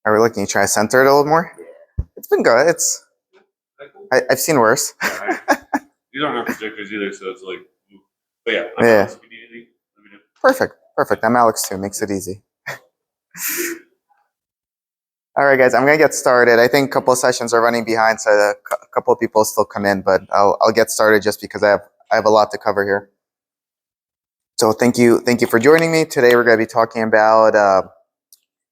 Are we looking to try to center it a little more? It's been good. I've seen worse. You don't have projectors either, so it's like, but yeah. Yeah. Perfect. I'm Alex too. Makes it easy. All right, guys. I'm gonna get started. I think a couple of sessions are running behind, so a couple of people still come in, but I'll get started just because I have a lot to cover here. So thank you for joining me today. We're gonna be talking about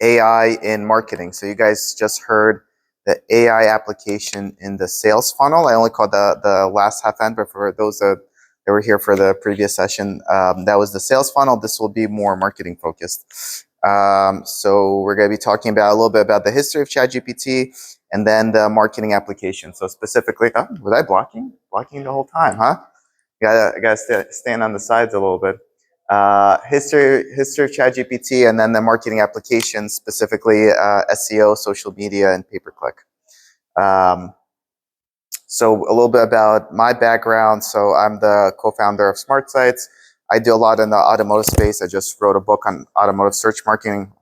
AI in marketing. So you guys just heard the AI application in the sales funnel. I only called the last half end, but for those that were here for the previous session, that was the sales funnel. This will be more marketing focused. So we're going to be talking about a little bit about the history of ChatGPT and then the marketing application. So specifically, was I blocking the whole time, huh? I gotta stand on the sides a little bit. History of ChatGPT, and then the marketing applications, specifically SEO, social media, and pay-per-click. So a little bit about my background. So I'm the co-founder of Smart Sites. I do a lot in the automotive space. I just wrote a book on automotive search marketing.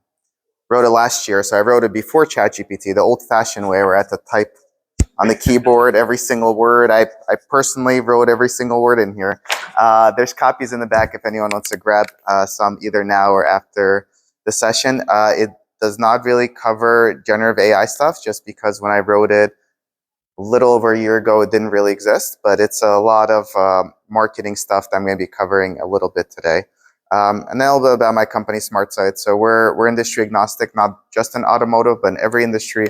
Wrote it last year, so I wrote it before ChatGPT, the old-fashioned way, where I had to type on the keyboard every single word. I personally wrote every single word in here. There's copies in the back if anyone wants to grab some either now or after the session. It does not really cover generative AI stuff, just because when I wrote it a little over a year ago, it didn't really exist, but it's a lot of marketing stuff that I'm going to be covering a little bit today. And then a little bit about my company, Smart Sites. So we're industry agnostic, not just in automotive, but in every industry.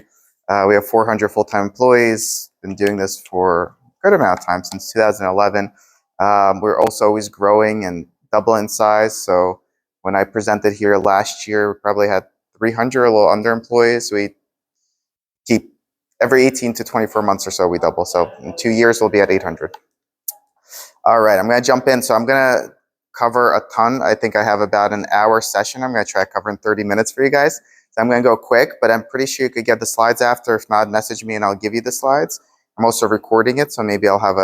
We have 400 full-time employees, been doing this for a good amount of time, since 2011. We're also always growing and doubling in size. So when I presented here last year, we probably had 300, a little under employees. We keep every 18 to 24 months or so, we double. So in 2 years, we'll be at 800. All right, I'm going to jump in. So I'm going to cover a ton. I think I have about an hour session. I'm going to try to cover in 30 minutes for you guys. So I'm going to go quick, but I'm pretty sure you could get the slides after. If not, message me and I'll give you the slides. I'm also recording it, so maybe I'll have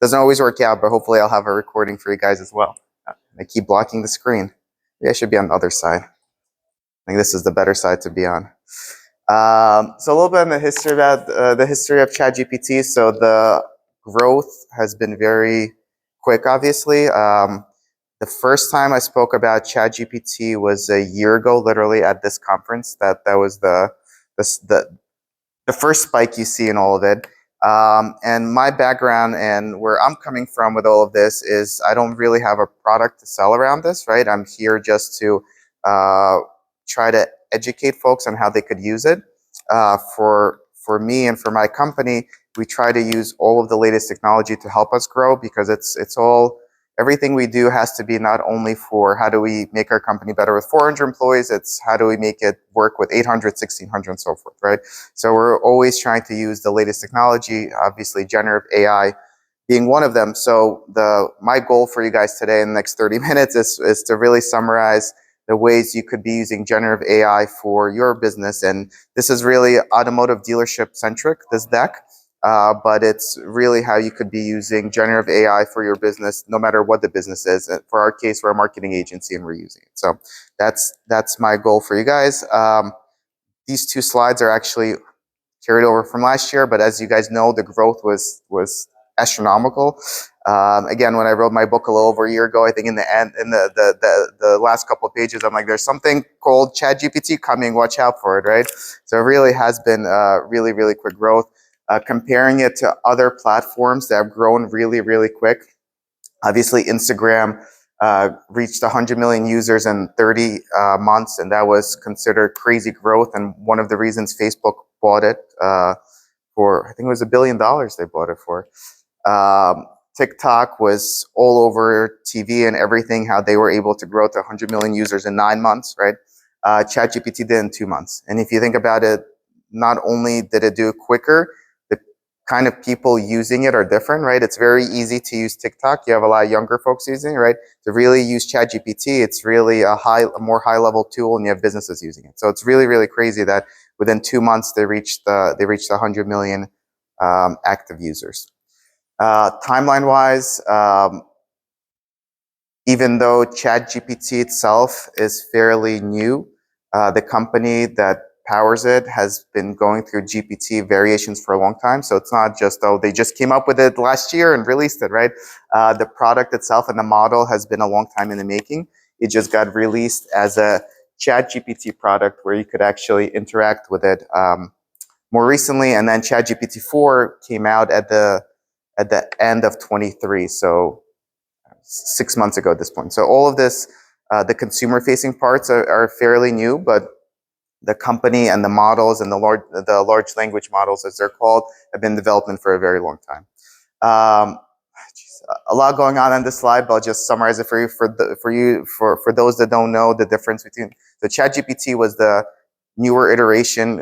doesn't always work out, but hopefully I'll have a recording for you guys as well. I keep blocking the screen. Maybe I should be on the other side. I think this is the better side to be on. So a little bit on the history about the history of ChatGPT. So the growth has been very quick, obviously. The first time I spoke about ChatGPT was a year ago, literally at this conference. That was the first spike you see in all of it. And my background and where I'm coming from with all of this is I don't really have a product to sell around this, right? I'm here just to try to educate folks on how they could use it. For me and for my company, we try to use all of the latest technology to help us grow, because everything we do has to be not only for how do we make our company better with 400 employees, it's how do we make it work with 800, 1600, and so forth, right? So we're always trying to use the latest technology, obviously generative AI being one of them. So my goal for you guys today in the next 30 minutes is to really summarize the ways you could be using generative AI for your business. And this is really automotive dealership centric, this deck. But it's really how you could be using generative AI for your business, no matter what the business is. For our case, we're a marketing agency and we're using it. So that's my goal for you guys. These two slides are actually carried over from last year, but as you guys know, the growth was astronomical. Again, when I wrote my book a little over a year ago, I think in the last couple of pages, I'm like, there's something called ChatGPT coming, watch out for it, right? So it really has been really, really quick growth. Comparing it to other platforms that have grown really, really quick. Obviously, Instagram reached 100 million users in 30 months, and that was considered crazy growth. And one of the reasons Facebook bought it for, I think it was $1 billion they bought it for. TikTok was all over TV and everything, how they were able to grow to 100 million users in 9 months, right? ChatGPT did in 2 months. And if you think about it, not only did it do it quicker, the kind of people using it are different, right? It's very easy to use TikTok. You have a lot of younger folks using it, right? To really use ChatGPT, it's really a more high-level tool, and you have businesses using it. So it's really, really crazy that within 2 months they reached 100 million active users. Timeline-wise, even though ChatGPT itself is fairly new, the company that powers it has been going through GPT variations for a long time. So it's not just, oh, they just came up with it last year and released it, right? The product itself and the model has been a long time in the making. It just got released as a Chat GPT product where you could actually interact with it more recently. And then Chat GPT 4 came out at the end of 23. So 6 months ago at this point. So all of this, the consumer facing parts are fairly new, but the company and the models and the large language models, as they're called, have been in development for a very long time. A lot going on this slide, but I'll just summarize it for you. For those that don't know the difference between, the ChatGPT was the newer iteration.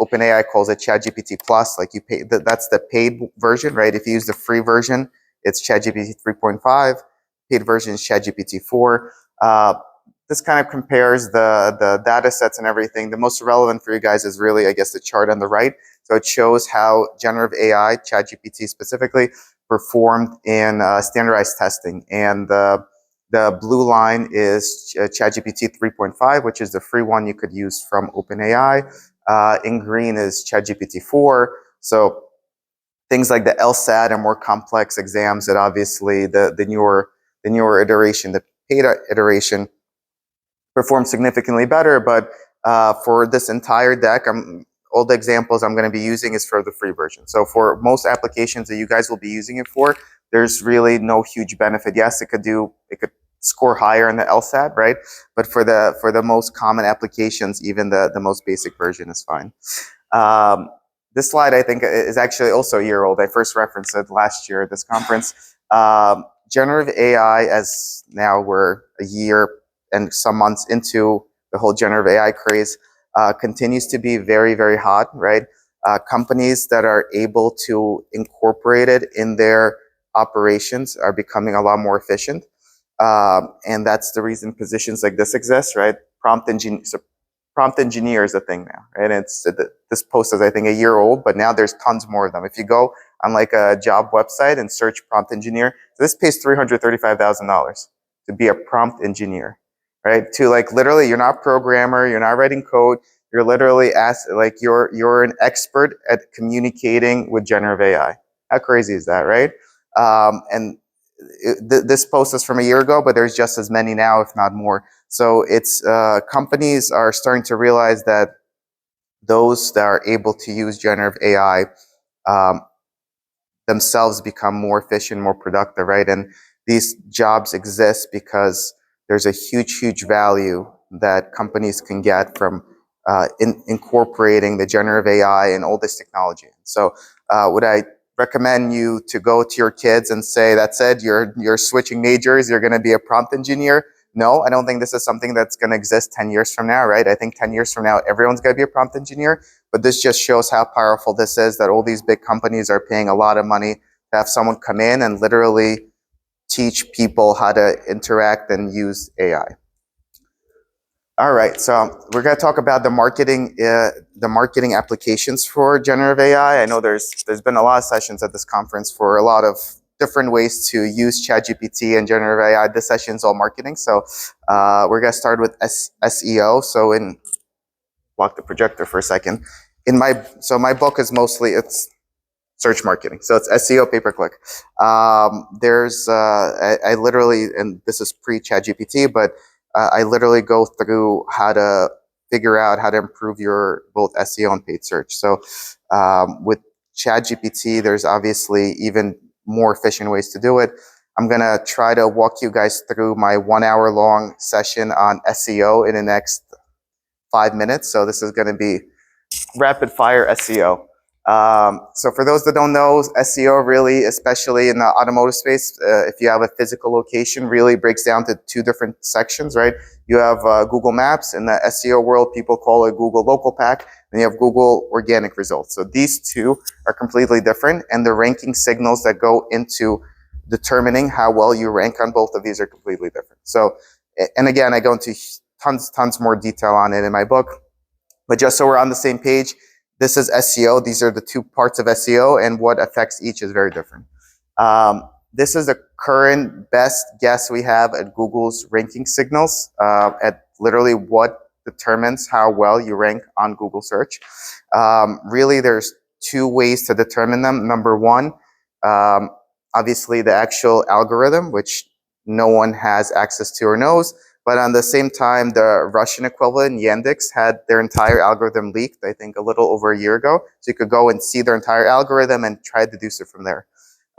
OpenAI calls it ChatGPT Plus. Like you pay, that's the paid version, right? If you use the free version, it's ChatGPT 3.5. Paid version is ChatGPT 4. This kind of compares the data sets and everything. The most relevant for you guys is really, I guess, the chart on the right. So it shows how generative AI, ChatGPT specifically, performed in standardized testing. And the blue line is ChatGPT 3.5, which is the free one you could use from OpenAI. In green is ChatGPT 4. So things like the LSAT and more complex exams that obviously the newer iteration, the paid iteration, perform significantly better. But for this entire deck, all the examples I'm going to be using is for the free version. So for most applications that you guys will be using it for, there's really no huge benefit. Yes, it could score higher in the LSAT, right? But for the most common applications, even the most basic version is fine. This slide, I think, is actually also a year old. I first referenced it last year at this conference. Generative AI, as now we're a year and some months into the whole generative AI craze, continues to be very, very hot, right? Companies that are able to incorporate it in their operations are becoming a lot more efficient. And that's the reason positions like this exist, right? Prompt engineer is a thing now, right? This post is, I think, a year old, but now there's tons more of them. If you go on like a job website and search prompt engineer, this pays $335,000 to be a prompt engineer, right? To like literally, you're not a programmer, you're not writing code, you're literally you're an expert at communicating with generative AI. How crazy is that, right? And this post is from a year ago, but there's just as many now, if not more. So it's companies are starting to realize that those that are able to use generative AI themselves become more efficient, more productive, right? And these jobs exist because there's a huge, huge value that companies can get from incorporating the generative AI and all this technology. So would I recommend you to go to your kids and say, that's it, you're switching majors, you're going to be a prompt engineer? No, I don't think this is something that's going to exist 10 years from now, right? I think 10 years from now, everyone's going to be a prompt engineer. But this just shows how powerful this is, that all these big companies are paying a lot of money to have someone come in and literally teach people how to interact and use AI. All right, so we're going to talk about the marketing applications for generative AI. I know there's been a lot of sessions at this conference for a lot of different ways to use ChatGPT and generative AI. This session is all marketing, so we're going to start with SEO. So block the projector for a second. My book is mostly, it's search marketing. So it's SEO pay-per-click. I literally, and this is pre-ChatGPT, but I literally go through how to figure out how to improve your both SEO and paid search. So with ChatGPT, there's obviously even more efficient ways to do it. I'm going to try to walk you guys through my 1 hour long session on SEO in the next 5 minutes. So this is going to be rapid fire SEO. So for those that don't know, SEO really, especially in the automotive space, if you have a physical location, really breaks down to two different sections, right? You have Google Maps. In the SEO world, people call it Google Local Pack, and you have Google Organic Results. So these two are completely different, and the ranking signals that go into determining how well you rank on both of these are completely different. So, and again, I go into tons more detail on it in my book, but just so we're on the same page, this is SEO. These are the two parts of SEO, and what affects each is very different. This is the current best guess we have at Google's ranking signals at literally what determines how well you rank on Google search. Really, there's two ways to determine them. Number one, obviously the actual algorithm, which no one has access to or knows. But on the same time, the Russian equivalent, Yandex, had their entire algorithm leaked, I think, a little over a year ago. So you could go and see their entire algorithm and try to deduce it from there.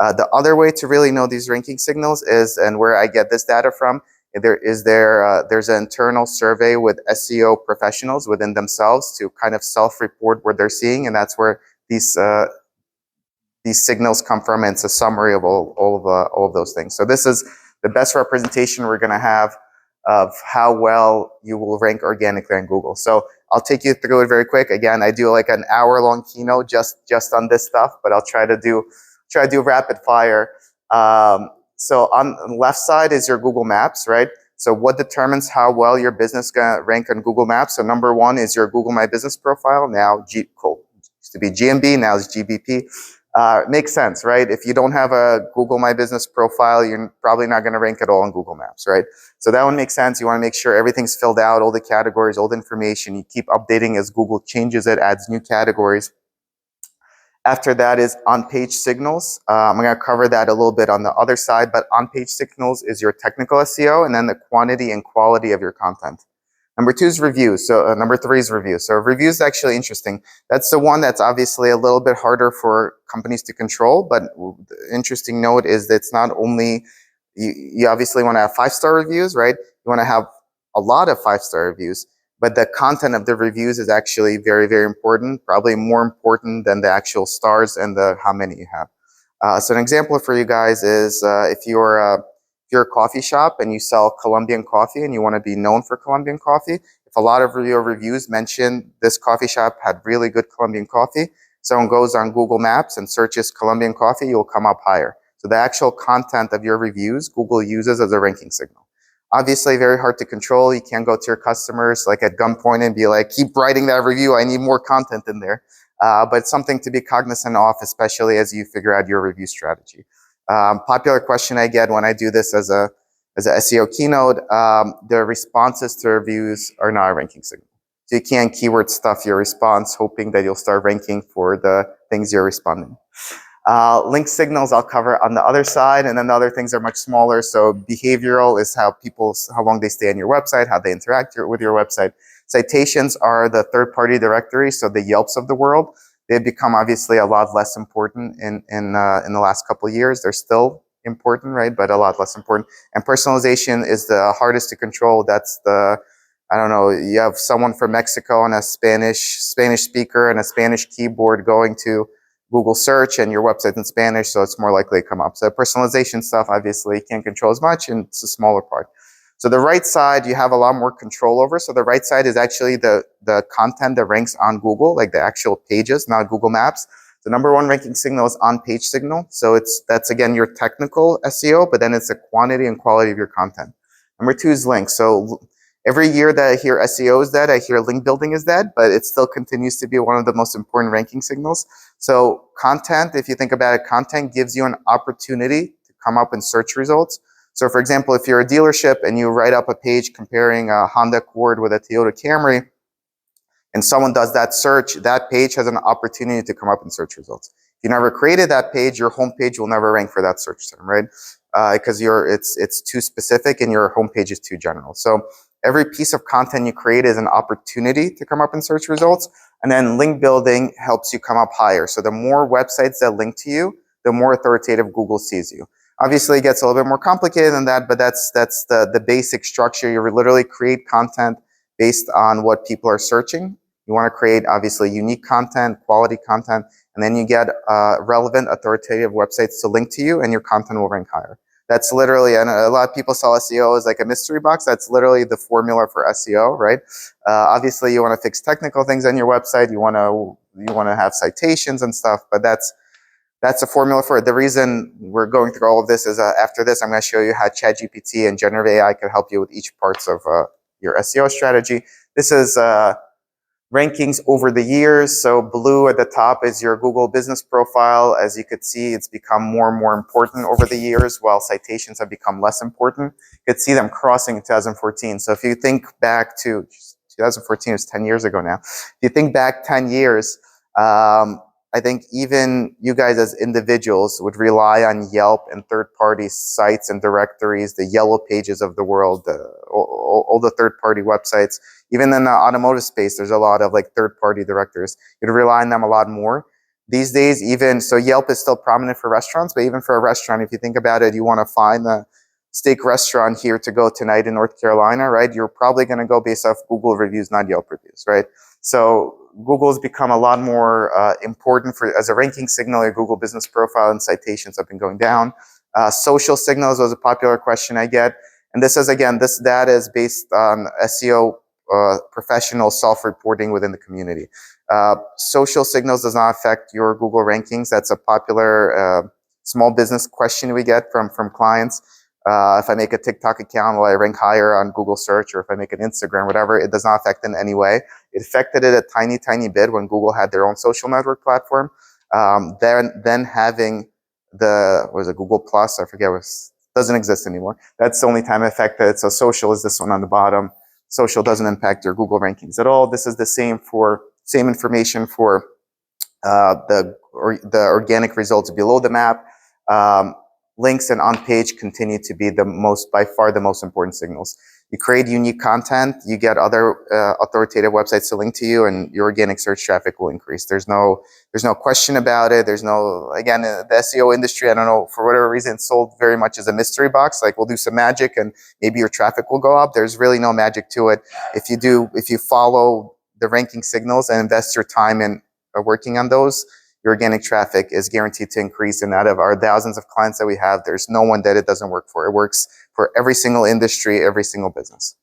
The other way to really know these ranking signals is, and where I get this data from, there's an internal survey with SEO professionals within themselves to kind of self-report what they're seeing, and that's where these signals come from, and it's a summary of all of those things. So this is the best representation we're going to have of how well you will rank organically on Google. So I'll take you through it very quick. Again, I do like an hour-long keynote just on this stuff, but I'll try to do rapid fire. So on the left side is your Google Maps, right? So what determines how well your business gonna rank on Google Maps? So number one is your Google My Business profile. Now, used to be GMB, now it's GBP. Makes sense, right? If you don't have a Google My Business profile, you're probably not going to rank at all on Google Maps, right? So that one makes sense. You want to make sure everything's filled out, all the categories, all the information. You keep updating as Google changes it, adds new categories. After that is on-page signals. I'm going to cover that a little bit on the other side, but on-page signals is your technical SEO, and then the quantity and quality of your content. Number two is reviews. So number three is reviews. So reviews is actually interesting. That's the one that's obviously a little bit harder for companies to control. But the interesting note is that it's not only, you obviously want to have 5-star reviews, right? You want to have a lot of 5-star reviews. But the content of the reviews is actually very, very important, probably more important than the actual stars and the how many you have. So an example for you guys is if you're a coffee shop and you sell Colombian coffee and you want to be known for Colombian coffee, if a lot of your reviews mention this coffee shop had really good Colombian coffee, someone goes on Google Maps and searches Colombian coffee, you'll come up higher. So the actual content of your reviews, Google uses as a ranking signal. Obviously, very hard to control. You can't go to your customers like at gunpoint and be like, keep writing that review. I need more content in there. But it's something to be cognizant of, especially as you figure out your review strategy. Popular question I get when I do this as a SEO keynote, the responses to reviews are not a ranking signal. So you can't keyword stuff your response, hoping that you'll start ranking for the things you're responding. Link signals I'll cover on the other side, and then the other things are much smaller. So behavioral is how long they stay on your website, how they interact with your website. Citations are the third-party directories, so the Yelps of the world. They've become obviously a lot less important in the last couple of years. They're still important, right? But a lot less important. And personalization is the hardest to control. That's I don't know, you have someone from Mexico and a Spanish speaker and a Spanish keyboard going to Google search and your website's in Spanish, so it's more likely to come up. So personalization stuff, obviously, you can't control as much, and it's a smaller part. So the right side, you have a lot more control over. So the right side is actually the content that ranks on Google, like the actual pages, not Google Maps. The number one ranking signal is on-page signal. So that's again your technical SEO, but then it's the quantity and quality of your content. Number two is links. So every year that I hear SEO is dead, I hear link building is dead, but it still continues to be one of the most important ranking signals. So content, if you think about it, content gives you an opportunity to come up in search results. So for example, if you're a dealership and you write up a page comparing a Honda Accord with a Toyota Camry, and someone does that search, that page has an opportunity to come up in search results. If you never created that page, your homepage will never rank for that search term, right? Because it's too specific and your homepage is too general. So every piece of content you create is an opportunity to come up in search results. And then link building helps you come up higher. So the more websites that link to you, the more authoritative Google sees you. Obviously, it gets a little bit more complicated than that, but that's the basic structure. You literally create content based on what people are searching. You want to create, obviously, unique content, quality content, and then you get relevant, authoritative websites to link to you, and your content will rank higher. That's literally, and a lot of people saw SEO as like a mystery box. That's literally the formula for SEO, right? Obviously, you want to fix technical things on your website. You want to have citations and stuff, but that's a formula for it. The reason we're going through all of this is after this, I'm going to show you how ChatGPT and generative AI can help you with each parts of your SEO strategy. This is rankings over the years. So blue at the top is your Google business profile. As you could see, it's become more and more important over the years, while citations have become less important. You could see them crossing in 2014. So if you think back to 2014 is 10 years ago now. If you think back 10 years, I think even you guys as individuals would rely on Yelp and third-party sites and directories, the yellow pages of the world, all the third-party websites. Even in the automotive space, there's a lot of like third-party directors. You'd rely on them a lot more. These days, even, so Yelp is still prominent for restaurants, but even for a restaurant, if you think about it, you want to find a steak restaurant here to go tonight in North Carolina, right? You're probably going to go based off Google reviews, not Yelp reviews, right? So Google's become a lot more important for as a ranking signal. Your Google business profile and citations have been going down. Social signals was a popular question I get. And this is, again, this data is based on SEO professional self-reporting within the community. Social signals does not affect your Google rankings. That's a popular small business question we get from clients. If I make a TikTok account, will I rank higher on Google search? Or if I make an Instagram, whatever, it does not affect in any way. It affected it a tiny, tiny bit when Google had their own social network platform. Then having the, what was it, Google Plus, I forget, doesn't exist anymore. That's the only time it affected it. So social is this one on the bottom. Social doesn't impact your Google rankings at all. This is the same information for the organic results below the map. Links and on-page continue to be by far the most important signals. You create unique content, you get other authoritative websites to link to you, and your organic search traffic will increase. There's no question about it. There's no, again, the SEO industry, I don't know, for whatever reason, it's sold very much as a mystery box. Like, we'll do some magic and maybe your traffic will go up. There's really no magic to it. If you follow the ranking signals and invest your time in working on those, your organic traffic is guaranteed to increase. And out of our thousands of clients that we have, there's no one that it doesn't work for. It works for every single industry, every single business.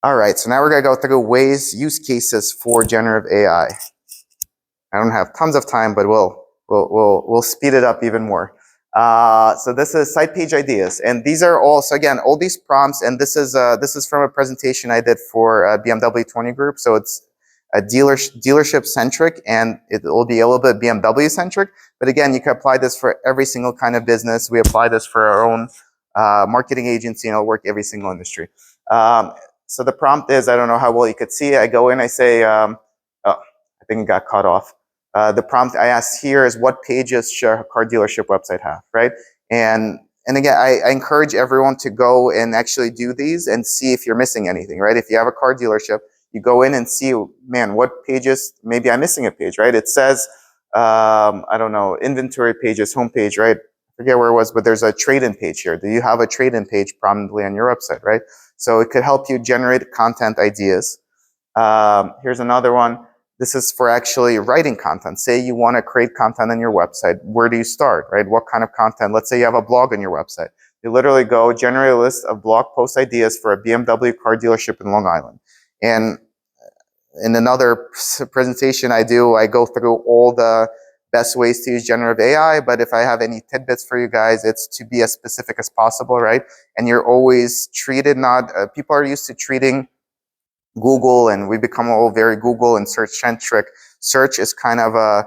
All right, so now we're gonna go through use cases for generative AI. I don't have tons of time, but we'll speed it up even more. So this is site page ideas, and these are all, so again, all these prompts, and this is from a presentation I did for BMW 20 Group. So it's a dealership centric, and it will be a little bit BMW centric. But again, you can apply this for every single kind of business. We apply this for our own marketing agency, and it'll work every single industry. So the prompt is, I don't know how well you could see it. I go in, I say, oh, I think it got cut off. The prompt I asked here is, what pages should a car dealership website have, right? And again, I encourage everyone to go and actually do these and see if you're missing anything, right? If you have a car dealership, you go in and see, man, what pages, maybe I'm missing a page, right? It says, I don't know, inventory pages, homepage, right? I forget where it was, but there's a trade-in page here. Do you have a trade-in page prominently on your website, right? So it could help you generate content ideas. Here's another one. This is for actually writing content. Say you want to create content on your website. Where do you start, right? What kind of content? Let's say you have a blog on your website. You literally go generate a list of blog post ideas for a BMW car dealership in Long Island. And in another presentation I do, I go through all the best ways to use generative AI, but if I have any tidbits for you guys, it's to be as specific as possible, right? And you're always treated people are used to treating Google, and we become all very Google and search centric. Search is kind of a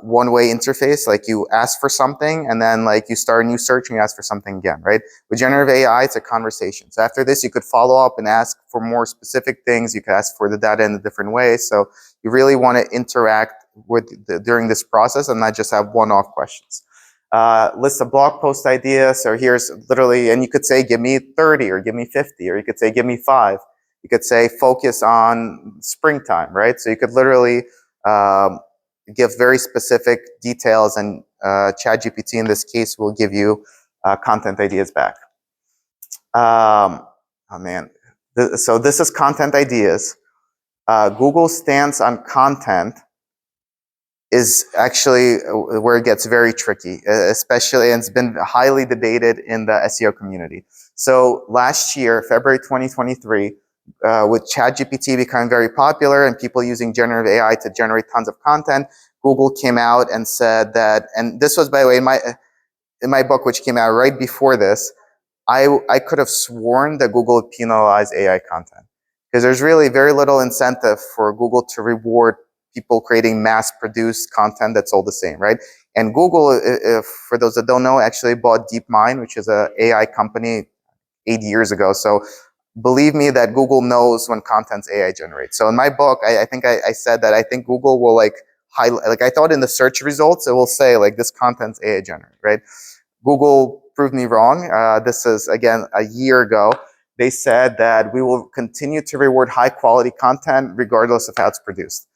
one-way interface. Like, you ask for something and then like you start a new search and you ask for something again, right? With generative AI, it's a conversation. So after this, you could follow up and ask for more specific things. You could ask for the data in a different way. So you really want to interact during this process and not just have one-off questions. List of blog post ideas. So here's literally, and you could say, give me 30 or give me 50, or you could say, give me 5. You could say, focus on springtime, right? So you could literally give very specific details, and ChatGPT in this case will give you content ideas back. Oh man, so this is content ideas. Google's stance on content is actually where it gets very tricky, especially, and it's been highly debated in the SEO community. So last year, February 2023, with ChatGPT becoming very popular and people using generative AI to generate tons of content, Google came out and said that, and this was, by the way, in my book, which came out right before this, I could have sworn that Google would penalize AI content, because there's really very little incentive for Google to reward people creating mass-produced content that's all the same, right? And Google, for those that don't know, actually bought DeepMind, which is an AI company 8 years ago. So believe me that Google knows when content's AI generates. So in my book, I think I said that I think Google will like highlight, like I thought in the search results, it will say like this content's AI generated, right? Google proved me wrong. This is again a year ago. They said that we will continue to reward high quality content regardless of how it's produced.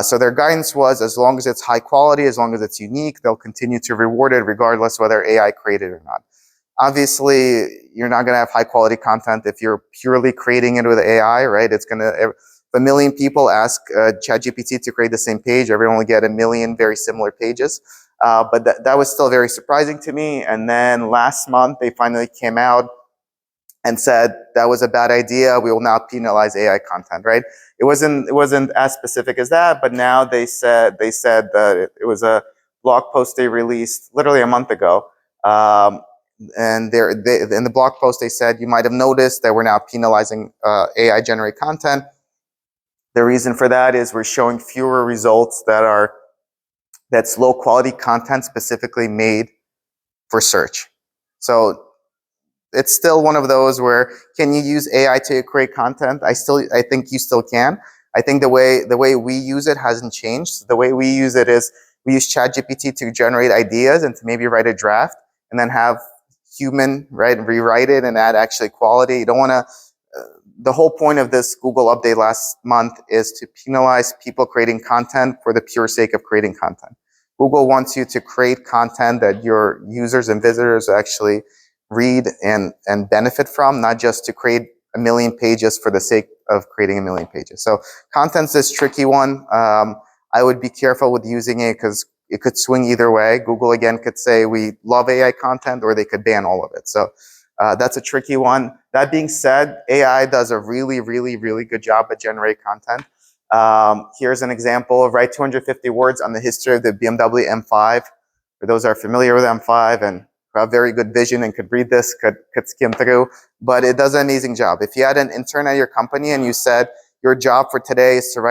So their guidance was as long as it's high quality, as long as it's unique, they'll continue to reward it regardless whether AI created or not. Obviously, you're not going to have high quality content if you're purely creating it with AI, right? It's going to, if a million people ask ChatGPT to create the same page, everyone will get a million very similar pages. But that was still very surprising to me. And then last month, they finally came out and said that was a bad idea. We will now penalize AI content, right? It wasn't as specific as that, but now they said that it was a blog post they released literally a month ago. And in the blog post, they said, you might have noticed that we're now penalizing AI generated content. The reason for that is we're showing fewer results that's low quality content specifically made for search. So it's still one of those where can you use AI to create content? I think you still can. I think the way we use it hasn't changed. The way we use it is we use ChatGPT to generate ideas and to maybe write a draft and then have human rewrite it and add actually quality. You don't want to. The whole point of this Google update last month is to penalize people creating content for the pure sake of creating content. Google wants you to create content that your users and visitors actually read and benefit from, not just to create a million pages for the sake of creating a million pages. So content's this tricky one. I would be careful with using it because it could swing either way. Google again could say we love AI content, or they could ban all of it. So that's a tricky one. That being said, AI does a really, really, really good job at generating content. Here's an example of write 250 words on the history of the BMW M5. For those who are familiar with M5 and who have very good vision and could read this, could skim through, but it does an amazing job. If you had an intern at your company and you said your job for today is to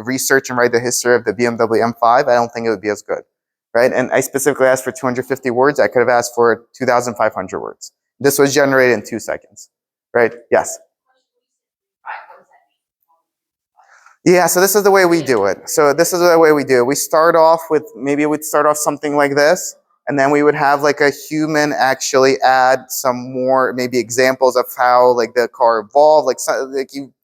research and write the history of the BMW M5, I don't think it would be as good, right? And I specifically asked for 250 words. I could have asked for 2,500 words. This was generated in 2 seconds, right? Yes. Yeah, so this is the way we do it. We start off with, maybe we'd start off something like this, and then we would have like a human actually add some more maybe examples of how like the car evolved, like you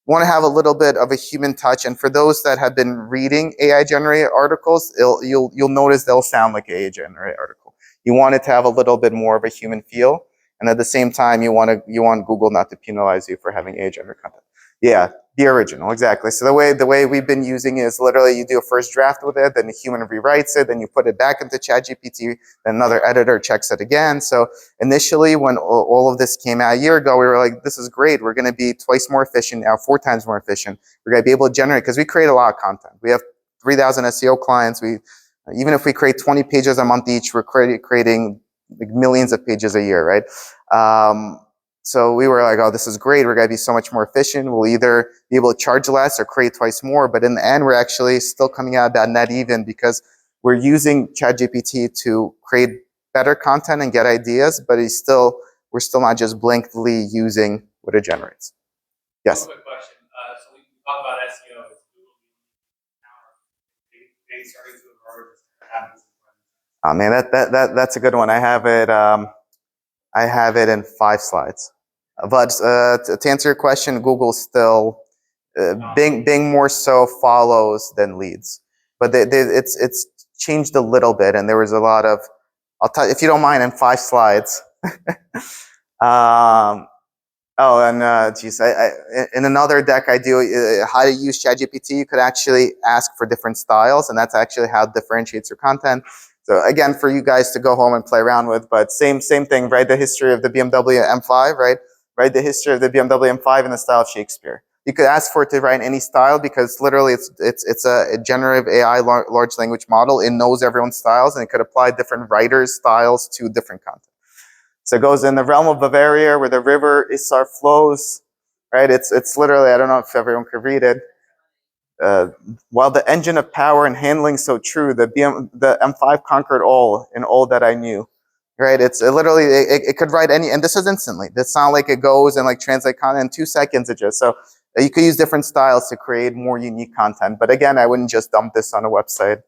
want to have a little bit of a human touch. And for those that have been reading AI generated articles, you'll notice they'll sound like AI generated article. You want it to have a little bit more of a human feel, and at the same time, you want Google not to penalize you for having AI generated content. Yeah, the original, exactly. So the way we've been using it is literally you do a first draft with it, then a human rewrites it, then you put it back into ChatGPT, then another editor checks it again. So initially, when all of this came out a year ago, we were like, this is great. We're going to be twice more efficient now, 4 times more efficient. We're going to be able to generate, because we create a lot of content. We have 3,000 SEO clients. Even if we create 20 pages a month each, we're creating like millions of pages a year, right? So we were like, oh, this is great. We're going to be so much more efficient. We'll either be able to charge less or create twice more. But in the end, we're actually still coming out about net even because we're using ChatGPT to create better content and get ideas, but we're still not just blankly using what it generates. Yes? Quick question. So we talk about SEO. Is Google they starting to emerge? Oh man, that's a good one. I have it in 5 slides. But to answer your question, Google still Bing more so follows than leads. But it's changed a little bit, and there was a lot of. I'll tell you, if you don't mind, in 5 slides. Geez, in another deck I do how to use ChatGPT. You could actually ask for different styles, and that's actually how it differentiates your content. So again, for you guys to go home and play around with, but same thing, right? The history of the BMW M5, right? Write the history of the BMW M5 in the style of Shakespeare. You could ask for it to write any style because literally it's a generative AI large language model. It knows everyone's styles and it could apply different writers' styles to different content. So it goes in the realm of Bavaria where the river Isar flows, right? It's literally, I don't know if everyone could read it. While the engine of power and handling so true, the M5 conquered all in all that I knew. right? It could write any, and this is instantly. It's not like it goes and like translate content in 2 seconds. So you could use different styles to create more unique content. But again, I wouldn't just dump this on a website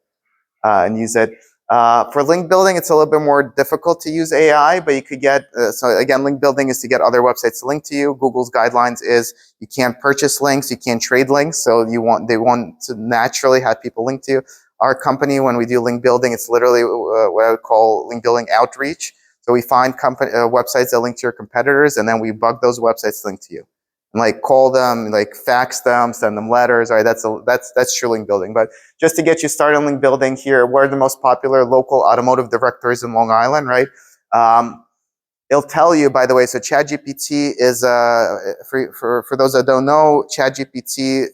and use it. For link building, it's a little bit more difficult to use AI, but you could get, so again, link building is to get other websites to link to you. Google's guidelines is you can't purchase links, you can't trade links, so they want to naturally have people link to you. Our company, when we do link building, it's literally what I would call link building outreach. So we find websites that link to your competitors, and then we bug those websites to link to you. And like call them, like fax them, send them letters, right? That's true link building. But just to get you started on link building here, what are the most popular local automotive directories in Long Island, right? It'll tell you, by the way, so ChatGPT is, for those that don't know, ChatGPT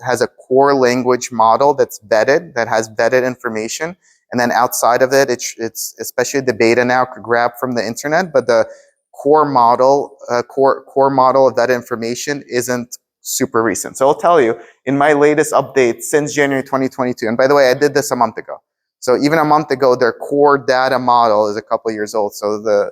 has a core language model that has vetted information. And then outside of it, it's especially the beta now could grab from the internet, but the core model of that information isn't super recent. So I'll tell you, in my latest update since January 2022, and by the way, I did this a month ago. So even a month ago, their core data model is a couple of years old. So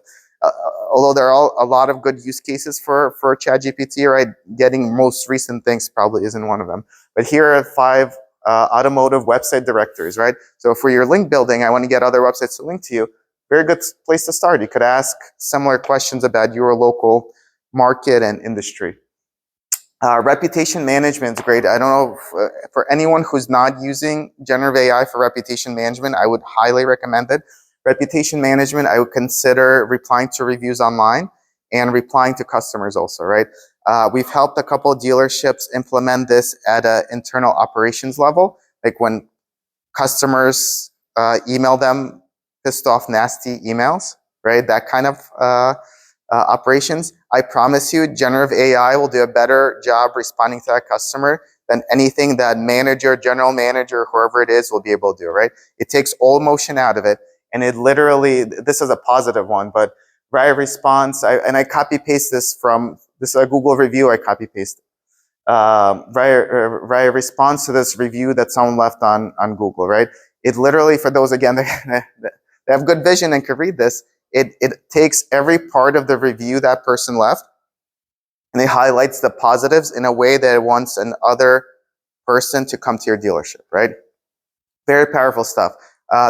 although there are a lot of good use cases for ChatGPT, right? Getting most recent things probably isn't one of them. But here are 5 automotive website directories, right? So for your link building, I want to get other websites to link to you. Very good place to start. You could ask similar questions about your local market and industry. Reputation management is great. I don't know, for anyone who's not using generative AI for reputation management, I would highly recommend it. Reputation management, I would consider replying to reviews online and replying to customers also, right? We've helped a couple of dealerships implement this at an internal operations level, like when customers email them pissed off, nasty emails, right? That kind of operations. I promise you, generative AI will do a better job responding to that customer than anything that manager, general manager, whoever it is will be able to do, right? It takes all emotion out of it. And it literally, this is a positive one, but via response, I copy paste this is a Google review, I copy paste. Via response to this review that someone left on Google, right? It literally, for those, again, they have good vision and can read this, it takes every part of the review that person left and it highlights the positives in a way that it wants another person to come to your dealership, right? Very powerful stuff.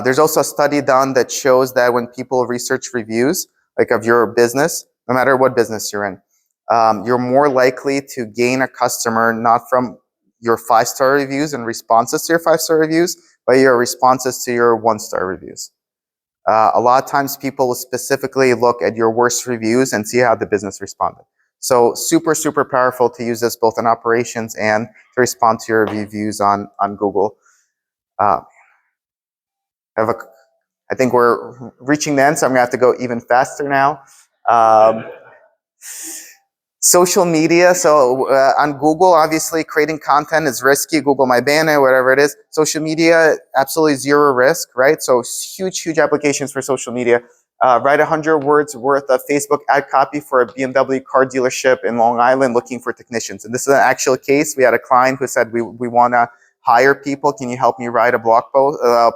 There's also a study done that shows that when people research reviews, like of your business, no matter what business you're in, you're more likely to gain a customer not from your 5-star reviews and responses to your 5-star reviews, but your responses to your 1-star reviews. A lot of times people will specifically look at your worst reviews and see how the business responded. So super, super powerful to use this both in operations and to respond to your reviews on Google. I think we're reaching the end, so I'm gonna have to go even faster now. Social media, so on Google, obviously creating content is risky. Google might ban it, whatever it is. Social media, absolutely zero risk, right? So huge applications for social media. Write 100 words worth of Facebook ad copy for a BMW car dealership in Long Island looking for technicians. And this is an actual case. We had a client who said, we want to hire people. Can you help me write a blog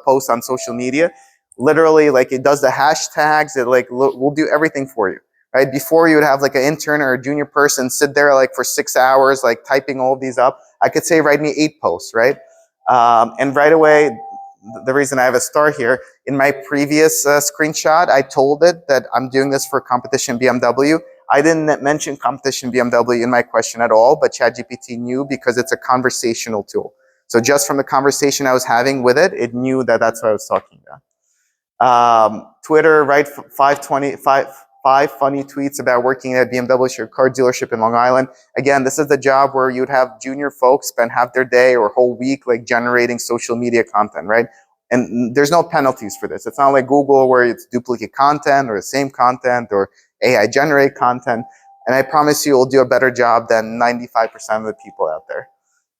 post on social media? Literally, like it does the hashtags. It like, we'll do everything for you. Right? Before you would have like an intern or a junior person sit there like for 6 hours, like typing all of these up. I could say, write me 8 posts, right? And right away, the reason I have a star here, in my previous screenshot, I told it that I'm doing this for competition BMW. I didn't mention competition BMW in my question at all, but ChatGPT knew because it's a conversational tool. So just from the conversation I was having with it, it knew that that's what I was talking about. Twitter, write 5 funny tweets about working at BMW, your car dealership in Long Island. Again, this is the job where you'd have junior folks spend half their day or whole week like generating social media content, right? And there's no penalties for this. It's not like Google where it's duplicate content or the same content or AI generate content. And I promise you, it'll do a better job than 95% of the people out there.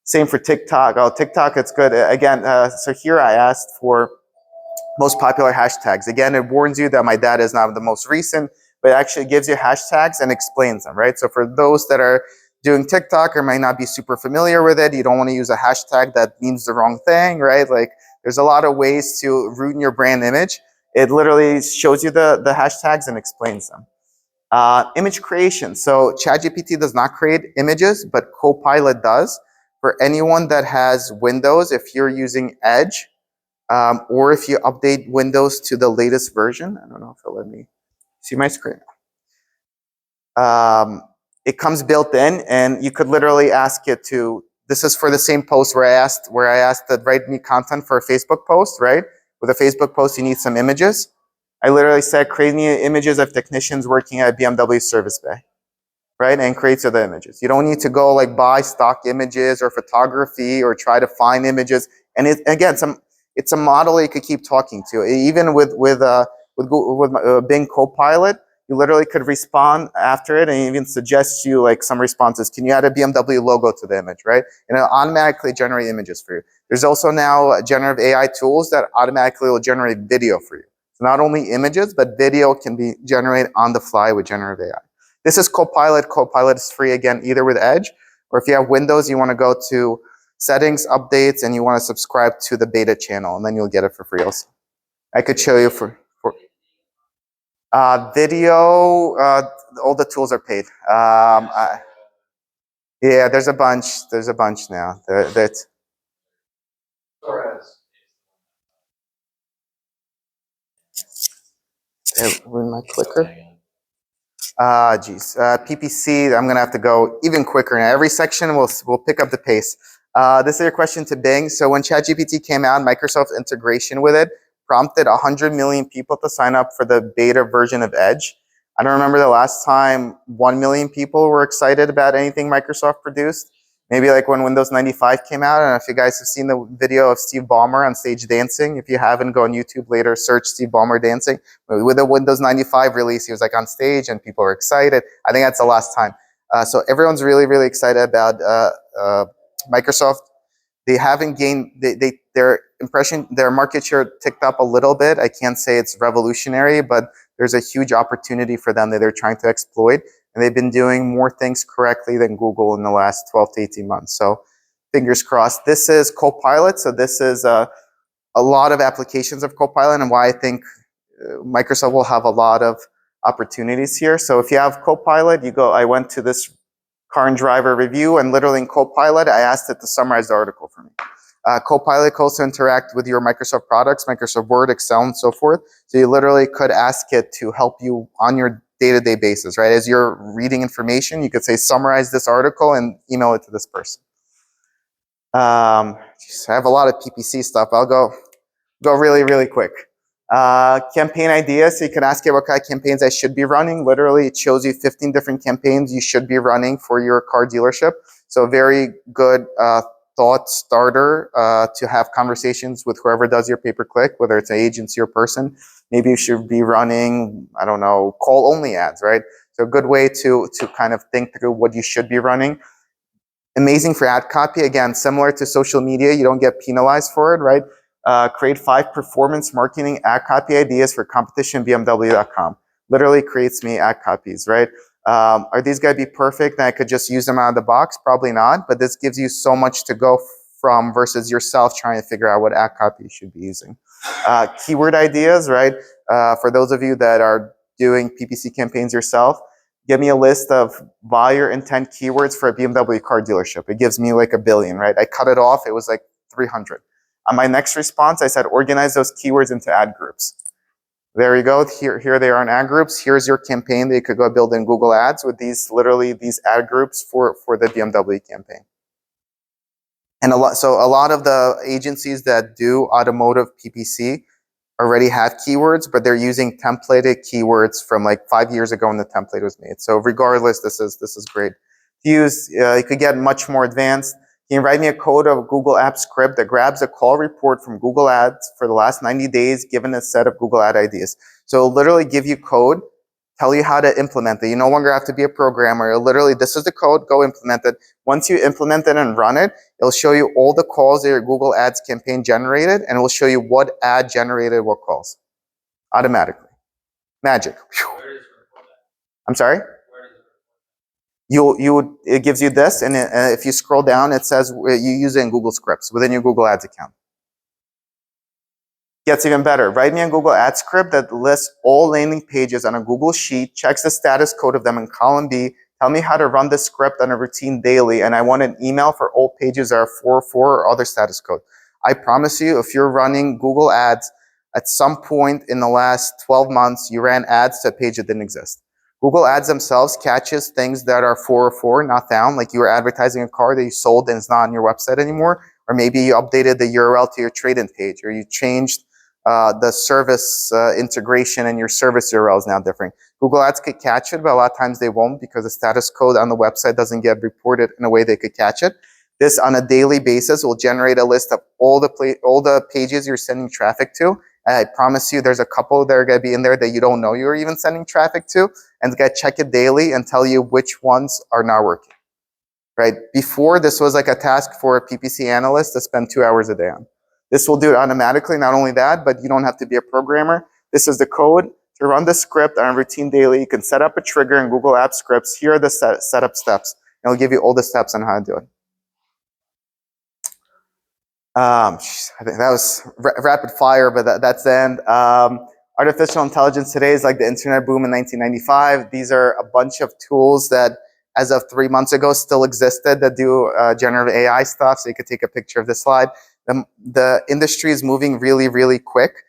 Same for TikTok. Oh, TikTok, it's good. Again, so here I asked for most popular hashtags. Again, it warns you that my data is not the most recent, but it actually gives you hashtags and explains them, right? So for those that are doing TikTok or might not be super familiar with it, you don't want to use a hashtag that means the wrong thing, right? Like there's a lot of ways to ruin your brand image. It literally shows you the hashtags and explains them. Image creation. So ChatGPT does not create images, but Copilot does. For anyone that has Windows, if you're using Edge, or if you update Windows to the latest version, I don't know if it'll let me see my screen. It comes built in, and you could literally ask it to. This is for the same post where I asked to write me content for a Facebook post, right? With a Facebook post, you need some images. I literally said, create me images of technicians working at BMW service bay, right? And creates the images. You don't need to go like buy stock images or photography or try to find images. And again, it's a model that you could keep talking to. Even with Bing Copilot, you literally could respond after it and even suggest you like some responses. Can you add a BMW logo to the image, right? And it'll automatically generate images for you. There's also now generative AI tools that automatically will generate video for you. So not only images, but video can be generated on the fly with generative AI. This is Copilot. Copilot is free again, either with Edge, or if you have Windows, you want to go to settings, updates, and you want to subscribe to the beta channel, and then you'll get it for free also. I could show you for video, all the tools are paid. Yeah, there's a bunch now. That where's my clicker? Geez. PPC, I'm going to have to go even quicker. Now, every section we'll pick up the pace. This is your question to Bing. So when ChatGPT came out, Microsoft's integration with it prompted 100 million people to sign up for the beta version of Edge. I don't remember the last time 1 million people were excited about anything Microsoft produced. Maybe like when Windows 95 came out. I don't know if you guys have seen the video of Steve Ballmer on stage dancing. If you haven't, go on YouTube later, search Steve Ballmer dancing. With the Windows 95 release, he was like on stage and people were excited. I think that's the last time. So everyone's really, really excited about Microsoft. They haven't gained, their market share ticked up a little bit. I can't say it's revolutionary, but there's a huge opportunity for them that they're trying to exploit. And they've been doing more things correctly than Google in the last 12 to 18 months. So fingers crossed. This is Copilot. So this is a lot of applications of Copilot, and why I think Microsoft will have a lot of opportunities here. So if you have Copilot, I went to this car and driver review, and literally in Copilot, I asked it to summarize the article for me. Copilot can also interact with your Microsoft products, Microsoft Word, Excel, and so forth. So you literally could ask it to help you on your day-to-day basis, right? As you're reading information, you could say, summarize this article and email it to this person. I have a lot of PPC stuff. I'll go really, really quick. Campaign ideas. So you can ask it what kind of campaigns I should be running. Literally, it shows you 15 different campaigns you should be running for your car dealership. So very good thought starter to have conversations with whoever does your pay-per-click, whether it's an agency or person. Maybe you should be running, I don't know, call-only ads, right? So a good way to kind of think through what you should be running. Amazing for ad copy. Again, similar to social media, you don't get penalized for it, right? Create 5 performance marketing ad copy ideas for competition BMW.com. Literally creates me ad copies, right? Are these going to be perfect and I could just use them out of the box? Probably not, but this gives you so much to go from versus yourself trying to figure out what ad copy you should be using. Keyword ideas, right? For those of you that are doing PPC campaigns yourself, give me a list of buyer intent keywords for a BMW car dealership. It gives me like 1 billion, right? I cut it off, it was like 300. On my next response, I said, organize those keywords into ad groups. There you go. Here they are in ad groups. Here's your campaign that you could go build in Google Ads with these ad groups for the BMW campaign. And a lot of the agencies that do automotive PPC already have keywords, but they're using templated keywords from like 5 years ago when the template was made. So regardless, this is great to use. You could get much more advanced. Can you write me a code of Google App script that grabs a call report from Google Ads for the last 90 days, given a set of Google Ad ideas? So it'll literally give you code, tell you how to implement it. You no longer have to be a programmer. It'll literally, this is the code, go implement it. Once you implement it and run it, it'll show you all the calls that your Google Ads campaign generated, and it will show you what ad generated what calls automatically. Magic. I'm sorry? It gives you this, and if you scroll down, it says you use it in Google Scripts within your Google Ads account. Gets even better. Write me a Google Ad script that lists all landing pages on a Google Sheet, checks the status code of them in column B, tell me how to run the script on a routine daily, and I want an email for all pages that are 404 or other status code. I promise you, if you're running Google Ads, at some point in the last 12 months, you ran ads to a page that didn't exist. Google Ads themselves catches things that are 404, not found, like you were advertising a car that you sold and it's not on your website anymore, or maybe you updated the URL to your trade-in page, or you changed the service integration and your service URL is now different. Google Ads could catch it, but a lot of times they won't because the status code on the website doesn't get reported in a way they could catch it. This on a daily basis will generate a list of all the pages you're sending traffic to. And I promise you there's a couple that are going to be in there that you don't know you're even sending traffic to, and it's going to check it daily and tell you which ones are not working. Right? Before, this was like a task for a PPC analyst to spend 2 hours a day on. This will do it automatically. Not only that, but you don't have to be a programmer. This is the code to run the script on a routine daily. You can set up a trigger in Google Apps Scripts. Here are the setup steps. And it'll give you all the steps on how to do it. I think that was rapid fire, but that's the end. Artificial intelligence today is like the internet boom in 1995. These are a bunch of tools that, as of 3 months ago, still existed that do generative AI stuff. So you could take a picture of this slide. The industry is moving really, really quick.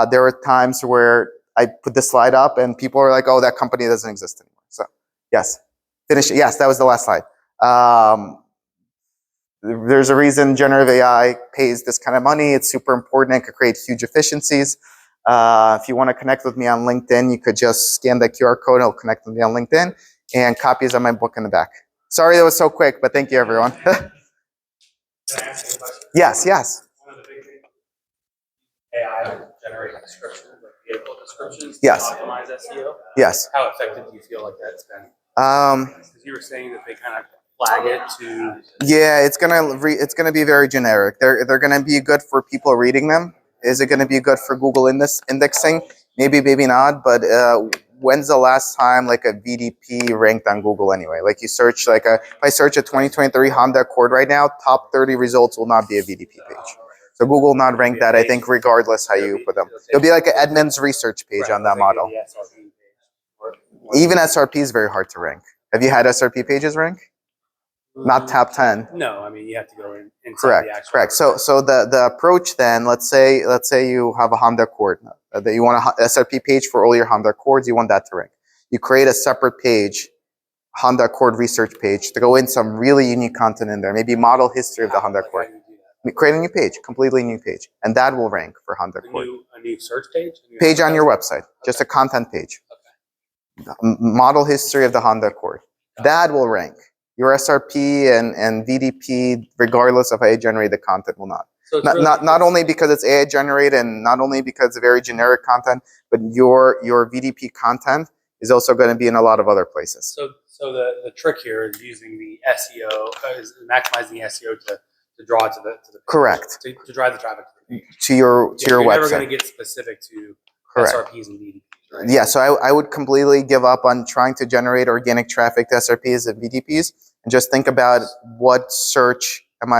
There were times where I put this slide up and people are like, oh, that company doesn't exist anymore. So yes, finish it. Yes, that was the last slide. There's a reason generative AI pays this kind of money. It's super important. It could create huge efficiencies. If you want to connect with me on LinkedIn, you could just scan the QR code. It'll connect with me on LinkedIn, and copies of my book in the back. Sorry that was so quick, but thank you, everyone. Can I ask you a question? Yes. One of the big things, AI to generate descriptions, like vehicle descriptions, Yes. to optimize SEO. Yes. How effective do you feel like that's been? Because you were saying that they kind of flag it to. Yeah, it's gonna be very generic. They're gonna be good for people reading them. Is it gonna be good for Google indexing? Maybe, maybe not. But when's the last time like a VDP ranked on Google anyway? Like you search if I search a 2023 Honda Accord right now, top 30 results will not be a VDP page. So Google will not rank that. I think regardless how you put them, it'll be like an Edmunds research page on that model. Even SRP is very hard to rank. Have you had SRP pages rank? Not top 10. No, I mean you have to go in. Correct, correct. So the approach then, let's say you have a Honda Accord that you want a SRP page for all your Honda Accords. You want that to rank. You create a separate page, Honda Accord research page, to go in some really unique content in there. Maybe model history of the Honda Accord. Create a new page, completely new page, and that will rank for Honda Accord. A new search page. Page on your website, just a content page. Model history of the Honda Accord. That will rank. Your SRP and VDP, regardless of how you generate the content, will not. So not only because it's AI generated and not only because it's very generic content, but your VDP content is also going to be in a lot of other places. So the trick here is using the SEO, is maximizing SEO to draw to the correct to drive the traffic to your website. You're never going to get specific to SRPs and VDPs. Right? Yeah, so I would completely give up on trying to generate organic traffic to SRPs and VDPs and just think about what search do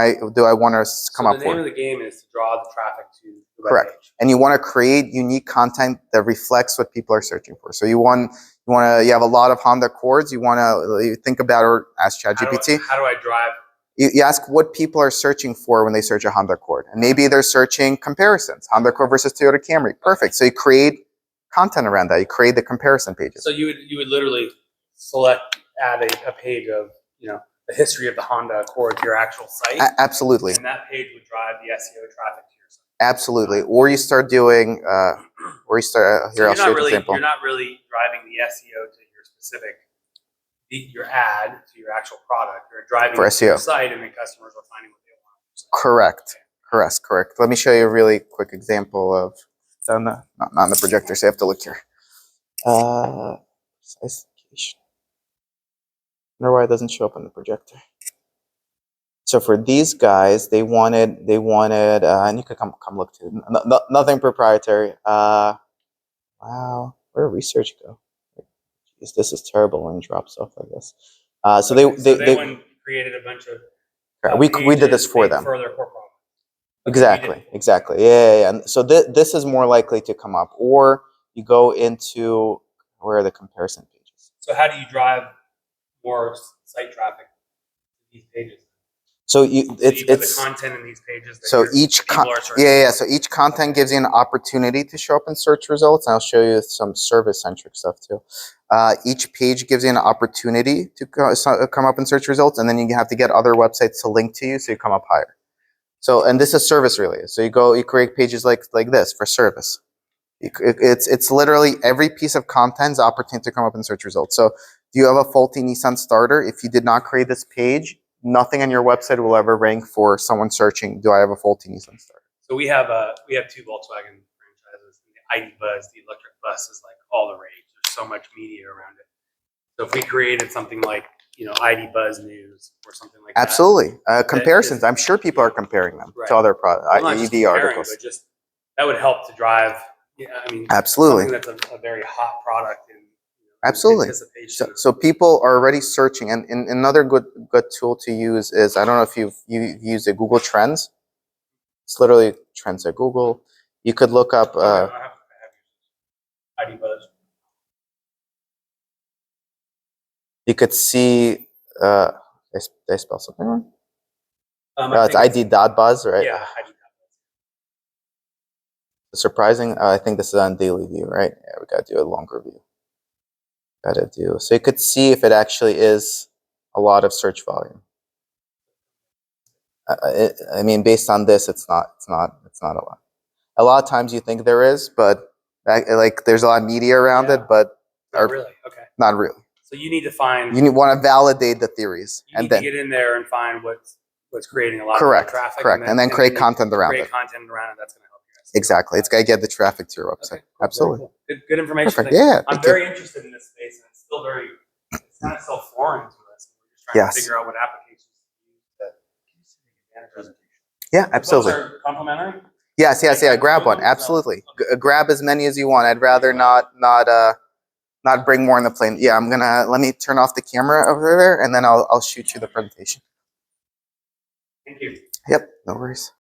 I want to come up with. The name of the game is to draw the traffic to the web correct page. And you want to create unique content that reflects what people are searching for. So you have a lot of Honda Accords. You think about or ask ChatGPT. How do I drive? You ask what people are searching for when they search a Honda Accord, and maybe they're searching comparisons, Honda Accord versus Toyota Camry. Perfect. So you create content around that. You create the comparison pages. So you would literally add a page of the history of the Honda Accord to your actual site. Absolutely. And that page would drive the SEO traffic to your site. Absolutely. Or you start doing here. I'll show you an example. You're not really driving the SEO to your specific your ad to your actual product. You're driving for it SEO. to your site, and the customers are finding what they want. Correct. Correct. Let me show you a really quick example of. Not on the projector, so you have to look here. Precise location. I wonder why it doesn't show up on the projector. So for these guys, they wanted, and you could come look too. Nothing proprietary. Wow, where did research go? Jeez, this is terrible when it drops off like this. So they went created a bunch of. We did this for them. For their core product. Exactly. Yeah. And so this is more likely to come up, or you go into where are the comparison pages. So how do you drive more site traffic to these pages? So So you put the it's content in these pages. That so people are searching. yeah. So each content gives you an opportunity to show up in search results. And I'll show you some service centric stuff too. Each page gives you an opportunity to come up in search results, and then you have to get other websites to link to you so you come up higher. So, and this is service related. So you create pages like this for service. It's literally every piece of content is opportunity to come up in search results. So, do you have a faulty Nissan starter? If you did not create this page, nothing on your website will ever rank for someone searching. Do I have a faulty Nissan starter? So we have two Volkswagen franchises. The ID Buzz, the electric bus, is like all the rage. There's so much media around it. So if we created something like ID Buzz News or something like that. Absolutely. Comparisons. I'm sure people are comparing them to other products, EV articles. But just that would help to drive. Yeah, I mean, absolutely. Something that's a very hot product. In, absolutely. So people are already searching, and another good tool to use is, I don't know if you've used it, Google Trends. It's literally trends at Google. You could look up. I have ID Buzz. You could see. Did I spell something wrong? It's ID.buzz, right? Yeah. Surprising. I think this is on daily view, right? Yeah, we gotta do a longer view. So you could see if it actually is a lot of search volume. I mean, based on this, it's not a lot. A lot of times you think there is, but like there's a lot of media around it, but not really. Okay. Not really. So you need to find. You want to validate the theories, and then get in there and find what's creating a lot of traffic. Correct. And then create content around it. Create content around it. That's going to help you guys. Exactly. It's got to get the traffic to your website. Okay, cool. Absolutely. Cool. Good information. Perfect. Yeah. I'm very interested in this space, and it's still it's kind of so foreign to us. We're just trying to figure out what applications to use. Yeah, absolutely. Those are complimentary? Yes. Grab one. Absolutely. Grab as many as you want. I'd rather not bring more on the plane. Yeah, let me turn off the camera over there, and then I'll shoot you the presentation. Thank you. Yep, no worries.